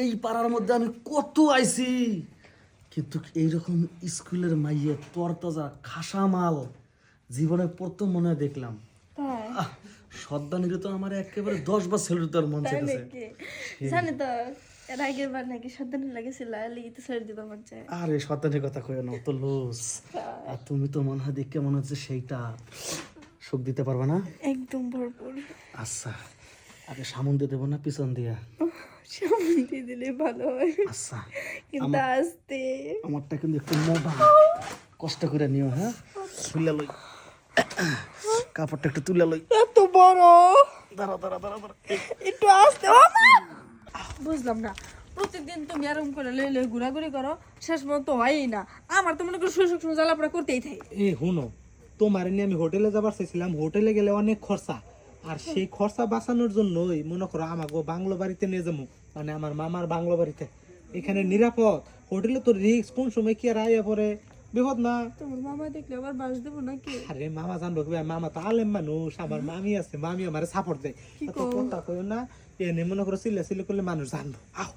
এই পাড়ার মধ্যে আমি কত আইছি, কিন্তু এইরকম স্কুলের মাইয়ে তরতাজা খাসা মাল জীবনে প্রথম মনে হয় দেখলাম। তাই সর্দানিরে তো আমার একেবারে 10 বার সেলুট দেওয়ার মন তাই চাইতেছে। নাকি জানি তো এর আগের বার নাকি সন্তান লাগেছিল লিখিতে ছেড়ে দিতে মন চায়। আরে সর্দানির কথা কই না, তো লুজ। আর তুমি তো মনে হয় দেখে মনে হচ্ছে সেইটা সুখ দিতে পারবে না। একদম ভরপুর। আচ্ছা, আগে সামন দিয়ে দেবো না পিছন দিয়া? সামনে দিয়ে দিলে ভালো হয়, আচ্ছা, কিন্তু আসতে আমারটা কিন্তু একটু মোটা, কষ্ট করে নিও। হ্যাঁ, তুলে লই, কাপড়টা একটু তুলে লই। এত বড়, দাঁড়া দাঁড়া দাঁড়া দাঁড়া। একটু আসতে। বুঝলাম না, প্রত্যেকদিন তুমি আরাম করে লইলে ঘোরাঘুরি করো, শেষ পর্যন্ত হয়ই না। আমার তো মনে করো সুযোগ সুযোগ জ্বালাপড়া করতেই থাকে। এই হুনো, তোমার নিয়ে আমি হোটেলে যাবার চাইছিলাম। হোটেলে গেলে অনেক খরচা, আর সেই খরচা বাঁচানোর জন্যই মনে করো আমাকে বাংলো বাড়িতে নিয়ে যাবো, মানে আমার মামার বাংলো বাড়িতে। এখানে নিরাপদ, হোটেলে তো রিস্ক, কোন সময় কি আর আইয়া পরে বিপদ না। তোমার মামা দেখলে আবার বাস দেবো নাকি? আরে মামা জানবো কি, মামা তো আলেম মানুষ, আমার মামি আছে, মামি আমার সাপোর্ট দেয়। এত কথা কইও না, এনে মনে করো চিল্লা চিল্লি করলে মানুষ জানবো। আও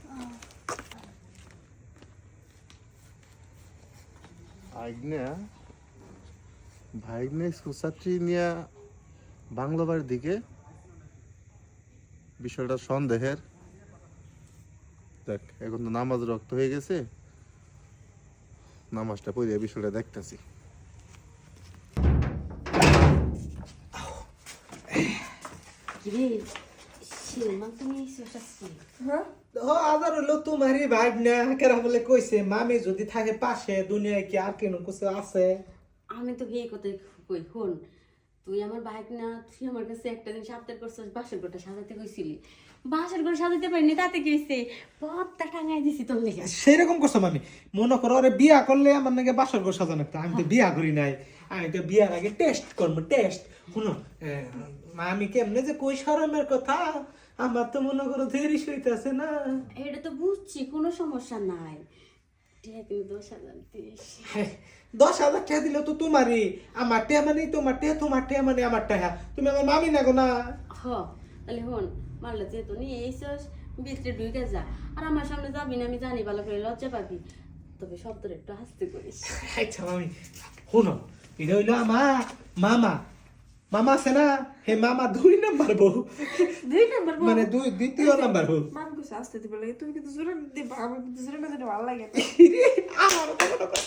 ভাইগনে সুসাত্রী নিয়ে বাংলা বাড়ির দিকে, বিষয়টা সন্দেহের। দেখ, এখন তো নামাজ রক্ত হয়ে গেছে, নামাজটা পড়ে বিষয়টা দেখতেছি। আবার হলো তোমারই ভাই না, কেরা বলে কইছে মামি যদি থাকে পাশে, দুনিয়ায় কি আর কেন কিছু আছে? আমি তো এই কথাই কই, হন তুই আমার বাইক না, তুই আমার কাছে একটা দিন সাপ্তাহ করছিস বাসের ঘরটা সাজাতে কইছিলি, বাসের ঘর সাজাতে পারিনি, তাতে কি হইছে? পথটা টাঙাই দিছি তোর লেগে। সেরকম করছো মামি, মনে করো ওরে বিয়া করলে আমার নাকি বাসর ঘর সাজানো একটা। আমি তো বিয়া করি নাই, আমি তো বিয়ার আগে টেস্ট করবো, টেস্ট। শুনো মামি কেমনে যে কই শরমের কথা, আমার তো মনে করো দেরি সইতেছে না। এটা তো বুঝছি, কোনো সমস্যা নাই, ঠিক আছে, 10,000 দিস। 10,000 টাকা দিলে তো তোমারই, আমার টাকা মানে তোমার টাকা, তোমার টাকা মানে আমার টাকা। তুমি আমার মামি না গো না? হ, তাহলে হন, মারলে যেহেতু নিয়ে এইসস ভিতরে ঢুকে যা, আর আমার সামনে যাবি না, আমি জানি ভালো করে লজ্জা পাবি, তবে শব্দটা একটু হাসতে করিস। আচ্ছা মামি, শুনো, এটা হইলো আমার মামা। মামা আছে না, হে মামা 2 নাম্বার বউ, 2 নাম্বার মানে দ্বিতীয় নাম্বার বউ। মাম কিছু আসতে দিবে লাগে, তুমি কিন্তু জোরে দিবা, আমার কিন্তু জোরে না দিলে ভালো লাগে না। আমার তো মনে করো,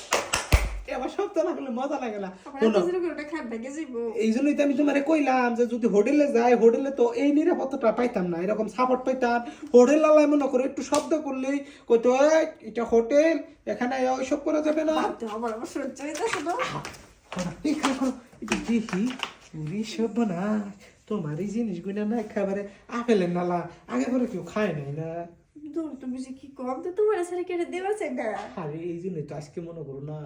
আমার শব্দ না করলে মজা লাগে না। আমার শোনো, এত জোরে করে ওটা খাট ভেঙে যাইবো। এই জন্যই তো আমি তোমারে কইলাম যে যদি হোটেলে যাই, হোটেলে তো এই নিরাপত্তাটা পাইতাম না, এরকম সাপোর্ট পাইতাম। হোটেল আলাই মনে করো একটু শব্দ করলেই কইতো এই, এটা হোটেল, এখানে ওইসব করা যাবে না। তো আমার সহ্য হইতাছে না। দেখি চুরি সব না, তোমার এই জিনিসগুলো না খাবারে আপেলের নালা আগে করে কেউ খায় নাই না। দূর তুমি যে কি কম, তো তোমার সারা কেটে দেওয়ার চেষ্টা। আরে এই জন্যই তো আজকে মনে করো না,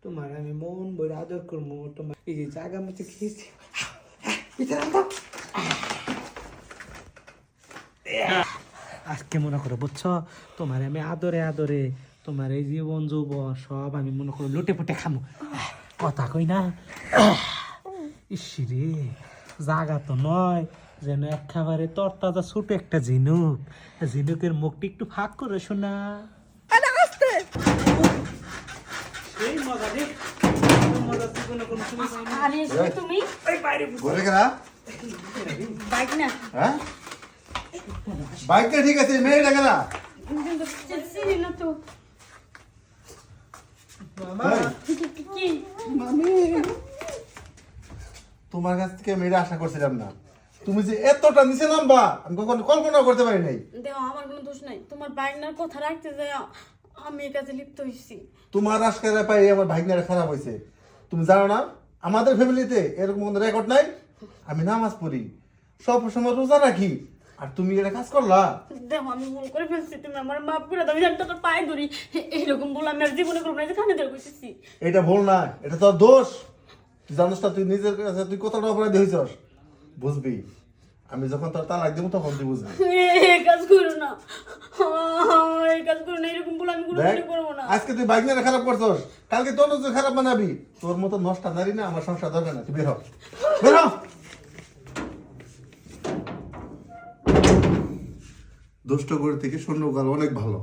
তোমার আমি মন বইরে আদর করবো। তোমার এই যে জায়গা মতো খেয়েছি, আজকে মনে করো বুঝছো, তোমার আমি আদরে আদরে তোমার এই জীবন যৌবন সব আমি মনে করো লুটে পুটে খামো। কথা কই না, ইসিরে জাগা তো নয় যেন একেবারে তরতাজা ছোট একটা ঝিনুক, ঝিনুকের মুখটি একটু ফাঁক করে শোনা। আরে আস্তে, এই মজা রে, মজা জীবনে কোনো সময় পাইনি। আরে তুমি ঘরে গেলা? বাইক না, হ্যাঁ, বাইকটা ঠিক আছে, মেয়েটা গেলা? কিন্তু চিনি না তো। মামা, কি তোমার কাছ থেকে মেয়েটা আশা করছিলাম না। তুমি যে এতটা নিচে নামবা আমি কখনো কল্পনা করতে পারি নাই। দেখো, আমার কোনো দোষ নাই, তোমার বাইকনার কথা রাখতে যাই আমি এই কাজে লিপ্ত হয়েছি। তোমার আজকাল পাই আমার ভাগ্যটা খারাপ হয়েছে। তুমি জানো না আমাদের ফ্যামিলিতে এরকম কোনো রেকর্ড নাই। আমি নামাজ পড়ি, সব সময় রোজা রাখি, আর তুমি এটা কাজ করলা। দেখো, আমি ভুল করে ফেলছি, তুমি আমার মাফ করে দাও, আমি একটা তোর পায়ে ধরি। এইরকম বলে আমি আর জীবনে করবো না, যে কানে ধরে বসেছি। এটা ভুল না, এটা তোর দোষ। তুই জানোস না তুই নিজের কাছে তুই কতটা অপরাধী হয়েছস। বুঝবি, আমি যখন তোর তালাক দেবো তখন তুই বুঝবি। এই কাজ করো না, এই কাজ করো না, এরকম বলে আমি দেখ, কোনো করবো না। আজকে তুই বাইক নিয়ে খারাপ করছস, কালকে তোর নজর খারাপ বানাবি। তোর মতো নষ্ট নারী না আমার সংসার দরকার না। তুই বের হ, বের হ। দুষ্ট করে থেকে শূন্যকাল অনেক ভালো।